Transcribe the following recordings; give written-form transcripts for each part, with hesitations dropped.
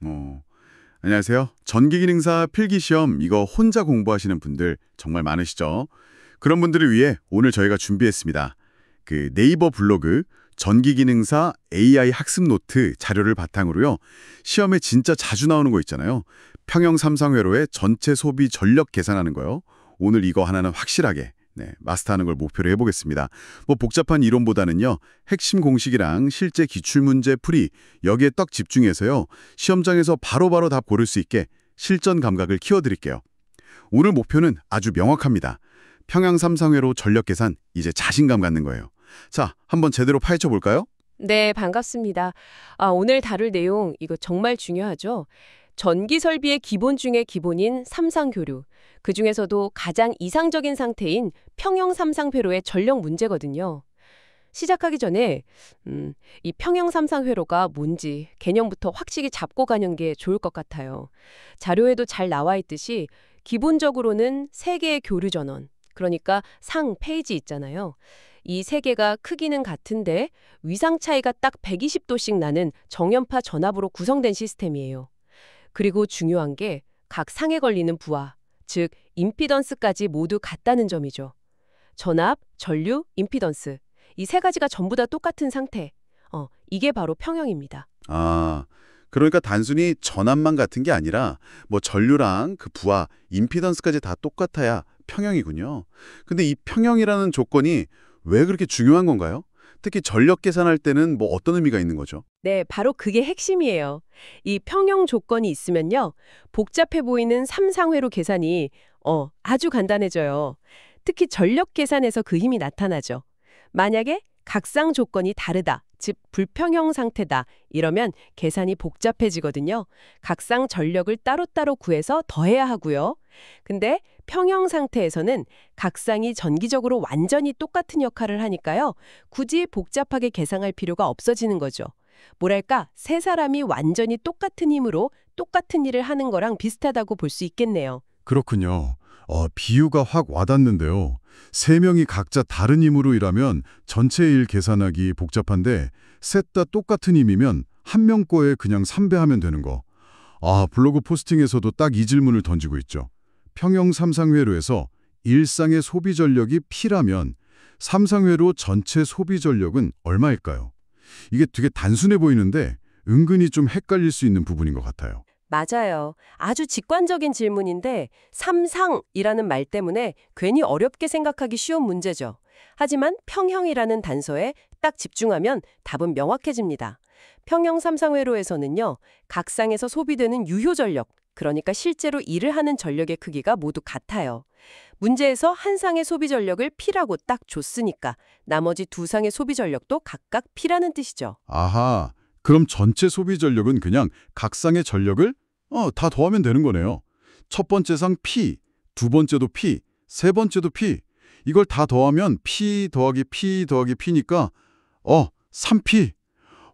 어, 안녕하세요. 전기기능사 필기시험 이거 혼자 공부하시는 분들 정말 많으시죠? 그런 분들을 위해 오늘 저희가 준비했습니다. 그 네이버 블로그 전기기능사 AI 학습 노트 자료를 바탕으로요. 시험에 진짜 자주 나오는 거 있잖아요. 평형 삼상회로의 전체 소비 전력 계산하는 거요. 오늘 이거 하나는 확실하게 마스터하는 걸 목표로 해보겠습니다. 뭐 복잡한 이론보다는요. 핵심 공식이랑 실제 기출문제 풀이 여기에 딱 집중해서요. 시험장에서 바로바로 답 고를 수 있게 실전 감각을 키워드릴게요. 오늘 목표는 아주 명확합니다. 평양 삼상회로 전력 계산 이제 자신감 갖는 거예요. 자, 한번 제대로 파헤쳐 볼까요? 네, 반갑습니다. 오늘 다룰 내용 이거 정말 중요하죠. 전기 설비의 기본 중에 기본인 삼상교류. 그중에서도 가장 이상적인 상태인 평형 삼상회로의 전력 문제거든요. 시작하기 전에 이 평형 삼상회로가 뭔지 개념부터 확실히 잡고 가는 게 좋을 것 같아요. 자료에도 잘 나와 있듯이 기본적으로는 세 개의 교류 전원, 그러니까 상 페이지 있잖아요. 이 세 개가 크기는 같은데 위상 차이가 딱 120도씩 나는 정연파 전압으로 구성된 시스템이에요. 그리고 중요한 게 각 상에 걸리는 부하, 즉 임피던스까지 모두 같다는 점이죠. 전압, 전류, 임피던스. 이 세 가지가 전부 다 똑같은 상태. 이게 바로 평형입니다. 아, 그러니까 단순히 전압만 같은 게 아니라 뭐 전류랑 그 부하, 임피던스까지 다 똑같아야 평형이군요. 근데 이 평형이라는 조건이 왜 그렇게 중요한 건가요? 특히 전력 계산할 때는 뭐 어떤 의미가 있는 거죠? 네, 바로 그게 핵심이에요. 이 평형 조건이 있으면요. 복잡해 보이는 삼상회로 계산이 아주 간단해져요. 특히 전력 계산에서 그 힘이 나타나죠. 만약에 각상 조건이 다르다, 즉 불평형 상태다, 이러면 계산이 복잡해지거든요. 각상 전력을 따로따로 구해서 더해야 하고요. 근데 평형 상태에서는 각상이 전기적으로 완전히 똑같은 역할을 하니까요. 굳이 복잡하게 계산할 필요가 없어지는 거죠. 뭐랄까, 세 사람이 완전히 똑같은 힘으로 똑같은 일을 하는 거랑 비슷하다고 볼 수 있겠네요. 그렇군요. 비유가 확 와닿는데요. 세 명이 각자 다른 힘으로 일하면 전체 일 계산하기 복잡한데 셋 다 똑같은 힘이면 한 명 거에 그냥 삼배하면 되는 거. 블로그 포스팅에서도 딱 이 질문을 던지고 있죠. 평형 삼상회로에서 일상의 소비 전력이 P라면 삼상회로 전체 소비 전력은 얼마일까요? 이게 되게 단순해 보이는데 은근히 좀 헷갈릴 수 있는 부분인 것 같아요. 맞아요. 아주 직관적인 질문인데 삼상이라는 말 때문에 괜히 어렵게 생각하기 쉬운 문제죠. 하지만 평형이라는 단서에 딱 집중하면 답은 명확해집니다. 평형 삼상회로에서는요. 각 상에서 소비되는 유효 전력, 그러니까 실제로 일을 하는 전력의 크기가 모두 같아요. 문제에서 한 상의 소비 전력을 P라고 딱 줬으니까 나머지 두 상의 소비 전력도 각각 P라는 뜻이죠. 아하, 그럼 전체 소비 전력은 그냥 각 상의 전력을 다 더하면 되는 거네요. 첫 번째 상 P, 두 번째도 P, 세 번째도 P. 이걸 다 더하면 P 더하기 P 더하기 P니까 3P.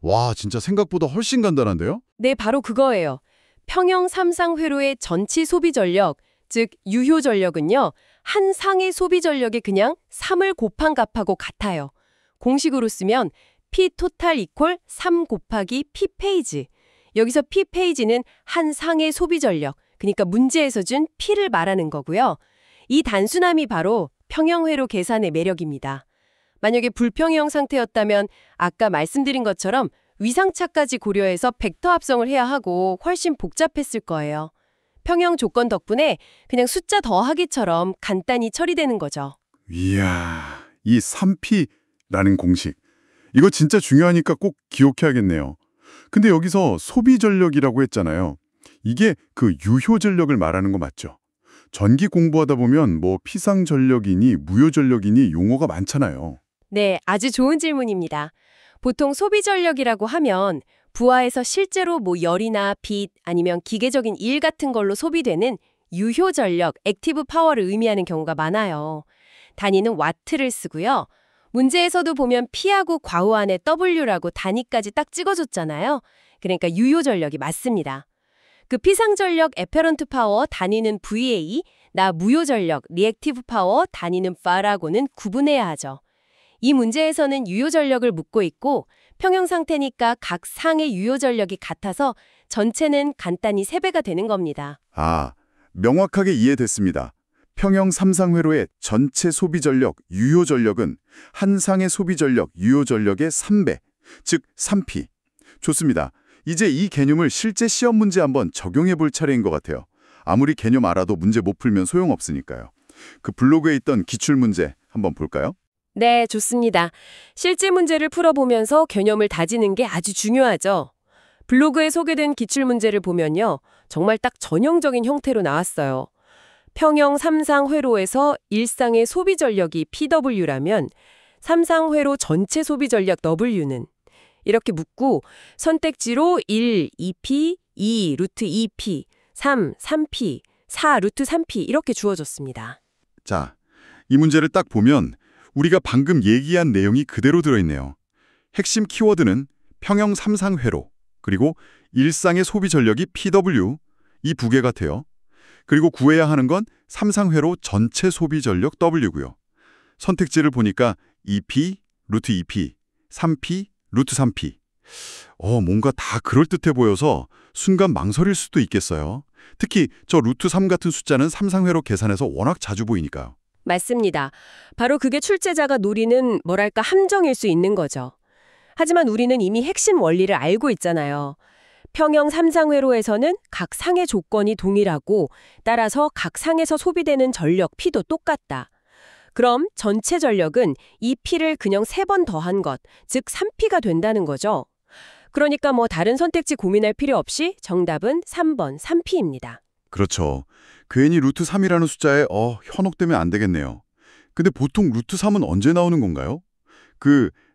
와, 진짜 생각보다 훨씬 간단한데요? 네, 바로 그거예요. 평형 삼상회로의 전체 소비 전력, 즉 유효 전력은요. 한 상의 소비 전력에 그냥 3을 곱한 값하고 같아요. 공식으로 쓰면 P 토탈 이퀄 3 곱하기 P 페이지. 여기서 P 페이지는 한 상의 소비 전력, 그러니까 문제에서 준 P를 말하는 거고요. 이 단순함이 바로 평형회로 계산의 매력입니다. 만약에 불평형 상태였다면 아까 말씀드린 것처럼 위상차까지 고려해서 벡터 합성을 해야 하고 훨씬 복잡했을 거예요. 평형 조건 덕분에 그냥 숫자 더하기처럼 간단히 처리되는 거죠. 이야, 이 3P라는 공식. 이거 진짜 중요하니까 꼭 기억해야겠네요. 근데 여기서 소비 전력이라고 했잖아요. 이게 그 유효 전력을 말하는 거 맞죠? 전기 공부하다 보면 뭐 피상 전력이니 무효 전력이니 용어가 많잖아요. 네, 아주 좋은 질문입니다. 보통 소비 전력이라고 하면 부하에서 실제로 뭐 열이나 빛 아니면 기계적인 일 같은 걸로 소비되는 유효 전력, 액티브 파워를 의미하는 경우가 많아요. 단위는 와트를 쓰고요. 문제에서도 보면 P하고 괄호 안에 W라고 단위까지 딱 찍어줬잖아요. 그러니까 유효 전력이 맞습니다. 그 피상 전력, 에페런트 파워 단위는 VA, 나 무효 전력, 리액티브 파워 단위는 F라고는 구분해야 하죠. 이 문제에서는 유효 전력을 묻고 있고 평형 상태니까 각 상의 유효 전력이 같아서 전체는 간단히 3배가 되는 겁니다. 아, 명확하게 이해됐습니다. 평형 삼상회로의 전체 소비 전력, 유효 전력은 한 상의 소비 전력, 유효 전력의 3배, 즉 3P. 좋습니다. 이제 이 개념을 실제 시험 문제 한번 적용해 볼 차례인 것 같아요. 아무리 개념 알아도 문제 못 풀면 소용없으니까요. 그 블로그에 있던 기출 문제 한번 볼까요? 네, 좋습니다. 실제 문제를 풀어보면서 개념을 다지는 게 아주 중요하죠. 블로그에 소개된 기출문제를 보면요. 정말 딱 전형적인 형태로 나왔어요. 평형 삼상회로에서 일상의 소비 전력이 PW라면 삼상회로 전체 소비 전력 W는 이렇게 묻고 선택지로 1, 2P, 2, 루트 2P, 3, 3P, 4, 루트 3P 이렇게 주어졌습니다. 자, 이 문제를 딱 보면 우리가 방금 얘기한 내용이 그대로 들어있네요. 핵심 키워드는 평형 삼상회로, 그리고 일상의 소비 전력이 PW, 이 두 개 같아요. 그리고 구해야 하는 건 삼상회로 전체 소비 전력 W고요. 선택지를 보니까 2P, 루트 2P, 3P, 루트 3P. 뭔가 다 그럴듯해 보여서 순간 망설일 수도 있겠어요. 특히 저 루트 3 같은 숫자는 삼상회로 계산해서 워낙 자주 보이니까요. 맞습니다. 바로 그게 출제자가 노리는 뭐랄까 함정일 수 있는 거죠. 하지만 우리는 이미 핵심 원리를 알고 있잖아요. 평형 삼상회로에서는 각 상의 조건이 동일하고 따라서 각 상에서 소비되는 전력 P도 똑같다. 그럼 전체 전력은 이 P를 그냥 3번 더한 것, 즉 3P가 된다는 거죠. 그러니까 다른 선택지 고민할 필요 없이 정답은 3번 3P입니다. 그렇죠. 괜히 루트 3이라는 숫자에 현혹되면 안 되겠네요. 근데 보통 루트 3은 언제 나오는 건가요?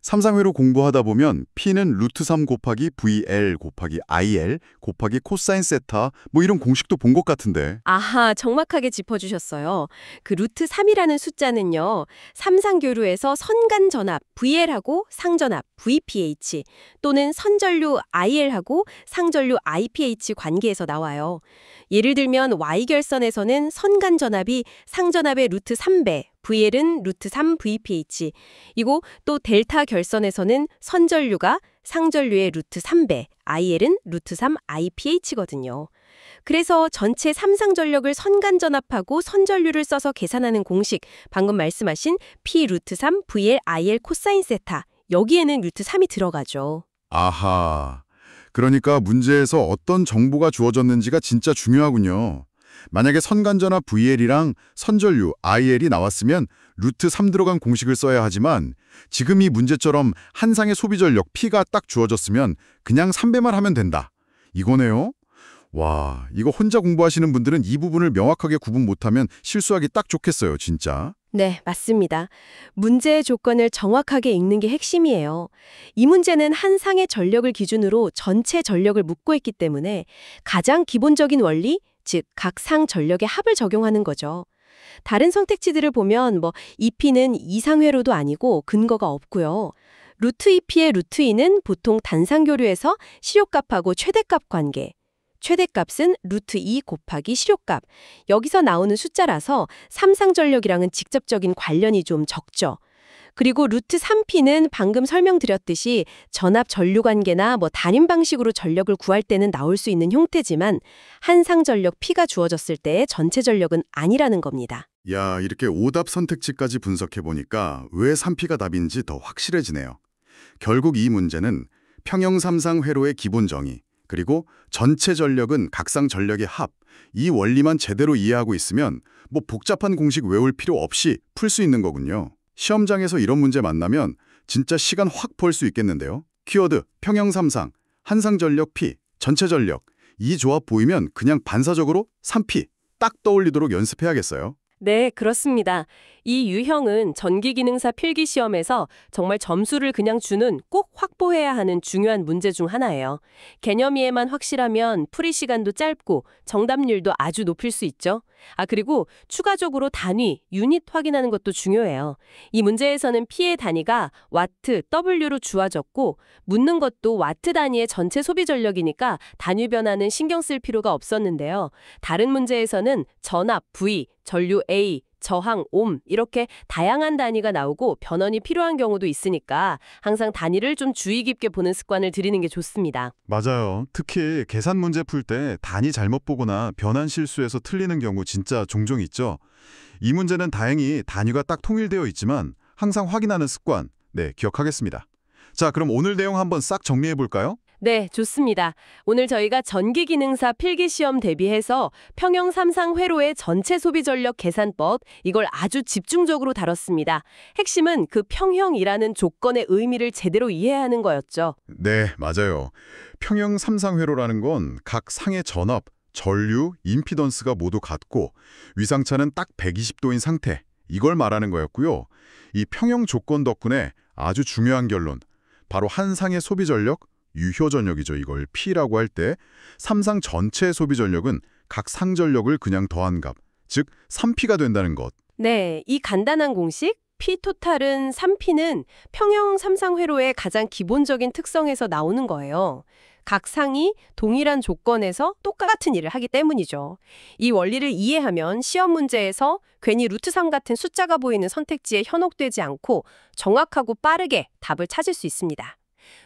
삼상회로 공부하다 보면 P는 루트 3 곱하기 VL 곱하기 IL 곱하기 코사인 세타 이런 공식도 본 것 같은데. 아하, 정확하게 짚어주셨어요. 그 루트 3이라는 숫자는요. 삼상교류에서 선간전압 VL하고 상전압 VPH 또는 선전류 IL하고 상전류 IPH 관계에서 나와요. 예를 들면 Y결선에서는 선간전압이 상전압의 루트 3배, VL은 루트 3 VPH, 이고 또 델타 결선에서는 선전류가 상전류의 루트 3배, IL은 루트 3 IPH거든요. 그래서 전체 삼상전력을 선간전압하고 선전류를 써서 계산하는 공식, 방금 말씀하신 P 루트 3 VL IL 코사인 세타, 여기에는 루트 3이 들어가죠. 아하. 그러니까 문제에서 어떤 정보가 주어졌는지가 진짜 중요하군요. 만약에 선간전압 VL이랑 선전류 IL이 나왔으면 루트 3 들어간 공식을 써야 하지만 지금 이 문제처럼 한 상의 소비 전력 P가 딱 주어졌으면 그냥 3배만 하면 된다. 이거네요. 와, 이거 혼자 공부하시는 분들은 이 부분을 명확하게 구분 못하면 실수하기 딱 좋겠어요, 진짜. 네, 맞습니다. 문제의 조건을 정확하게 읽는 게 핵심이에요. 이 문제는 한 상의 전력을 기준으로 전체 전력을 묻고 있기 때문에 가장 기본적인 원리, 즉 각 상 전력의 합을 적용하는 거죠. 다른 선택지들을 보면 EP는 이상회로도 아니고 근거가 없고요. 루트 2P의 루트 2는 보통 단상교류에서 실효값하고 최대값 관계, 최대값은 루트 2 곱하기 실효값, 여기서 나오는 숫자라서 삼상전력이랑은 직접적인 관련이 좀 적죠. 그리고 루트 3P는 방금 설명드렸듯이 전압-전류관계나 단임 방식으로 전력을 구할 때는 나올 수 있는 형태지만 한상전력 P가 주어졌을 때의 전체 전력은 아니라는 겁니다. 야, 이렇게 오답 선택지까지 분석해보니까 왜 3P가 답인지 더 확실해지네요. 결국 이 문제는 평형 삼상회로의 기본 정의, 그리고 전체 전력은 각상 전력의 합, 이 원리만 제대로 이해하고 있으면 복잡한 공식 외울 필요 없이 풀 수 있는 거군요. 시험장에서 이런 문제 만나면 진짜 시간 확 벌 수 있겠는데요. 키워드 평형 삼상, 한상 전력 P, 전체 전력, 이 조합 보이면 그냥 반사적으로 3P 딱 떠올리도록 연습해야겠어요. 네, 그렇습니다. 이 유형은 전기기능사 필기시험에서 정말 점수를 그냥 주는 꼭 확보해야 하는 중요한 문제 중 하나예요. 개념 이해만 확실하면 풀이 시간도 짧고 정답률도 아주 높일 수 있죠. 그리고 추가적으로 단위, 유닛 확인하는 것도 중요해요. 이 문제에서는 P의 단위가 와트, W로 주어졌고 묻는 것도 와트 단위의 전체 소비 전력이니까 단위 변화는 신경 쓸 필요가 없었는데요. 다른 문제에서는 전압, V, 전류 A, 저항, 옴 이렇게 다양한 단위가 나오고 변원이 필요한 경우도 있으니까 항상 단위를 좀 주의 깊게 보는 습관을 들이는 게 좋습니다. 맞아요. 특히 계산 문제 풀 때 단위 잘못 보거나 변환 실수해서 틀리는 경우 진짜 종종 있죠. 이 문제는 다행히 단위가 딱 통일되어 있지만 항상 확인하는 습관, 네, 기억하겠습니다. 자, 그럼 오늘 내용 한번 싹 정리해 볼까요? 네, 좋습니다. 오늘 저희가 전기기능사 필기시험 대비해서 평형 삼상 회로의 전체 소비 전력 계산법 이걸 아주 집중적으로 다뤘습니다. 핵심은 그 평형이라는 조건의 의미를 제대로 이해하는 거였죠. 네, 맞아요. 평형 삼상회로라는 건 각 상의 전압, 전류, 임피던스가 모두 같고 위상차는 딱 120도인 상태, 이걸 말하는 거였고요. 이 평형 조건 덕분에 아주 중요한 결론, 바로 한 상의 소비 전력, 유효 전력이죠. 이걸 P라고 할 때 삼상 전체의 소비 전력은 각 상전력을 그냥 더한 값, 즉 3P가 된다는 것. 네, 이 간단한 공식 P 토탈은 3P는 평형 삼상 회로의 가장 기본적인 특성에서 나오는 거예요. 각 상이 동일한 조건에서 똑같은 일을 하기 때문이죠. 이 원리를 이해하면 시험 문제에서 괜히 루트 3 같은 숫자가 보이는 선택지에 현혹되지 않고 정확하고 빠르게 답을 찾을 수 있습니다.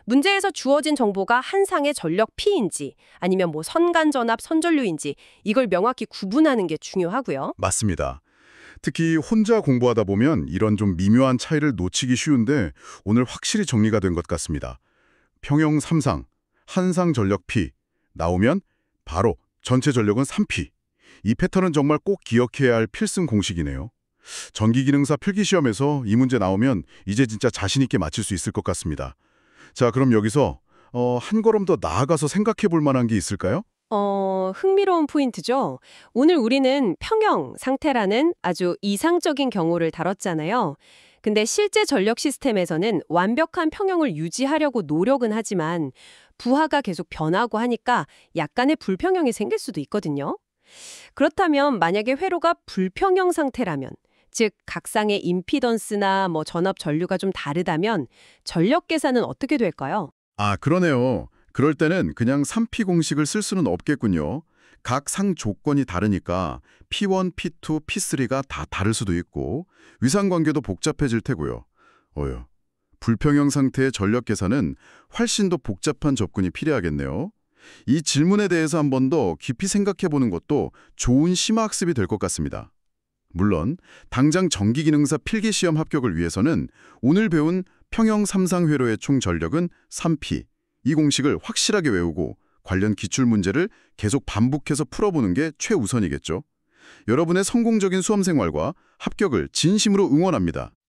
문제에서 주어진 정보가 한 상의 전력 P인지 아니면 선간전압, 선전류인지 이걸 명확히 구분하는 게 중요하고요. 맞습니다. 특히 혼자 공부하다 보면 이런 좀 미묘한 차이를 놓치기 쉬운데 오늘 확실히 정리가 된 것 같습니다. 평형 삼상, 한상 전력 P 나오면 바로 전체 전력은 3P. 이 패턴은 정말 꼭 기억해야 할 필승 공식이네요. 전기기능사 필기시험에서 이 문제 나오면 이제 진짜 자신 있게 맞출 수 있을 것 같습니다. 자, 그럼 여기서 한 걸음 더 나아가서 생각해 볼 만한 게 있을까요? 흥미로운 포인트죠. 오늘 우리는 평형 상태라는 아주 이상적인 경우를 다뤘잖아요. 근데 실제 전력 시스템에서는 완벽한 평형을 유지하려고 노력은 하지만 부하가 계속 변하고 하니까 약간의 불평형이 생길 수도 있거든요. 그렇다면 만약에 회로가 불평형 상태라면 즉 각상의 임피던스나 전압 전류가 좀 다르다면 전력 계산은 어떻게 될까요? 아, 그러네요. 그럴 때는 그냥 3P 공식을 쓸 수는 없겠군요. 각 상 조건이 다르니까 P1, P2, P3가 다 다를 수도 있고 위상관계도 복잡해질 테고요. 불평형 상태의 전력 계산은 훨씬 더 복잡한 접근이 필요하겠네요. 이 질문에 대해서 한 번 더 깊이 생각해 보는 것도 좋은 심화학습이 될 것 같습니다. 물론 당장 전기기능사 필기시험 합격을 위해서는 오늘 배운 평형 삼상회로의 총 전력은 3P, 이 공식을 확실하게 외우고 관련 기출문제를 계속 반복해서 풀어보는 게 최우선이겠죠. 여러분의 성공적인 수험생활과 합격을 진심으로 응원합니다.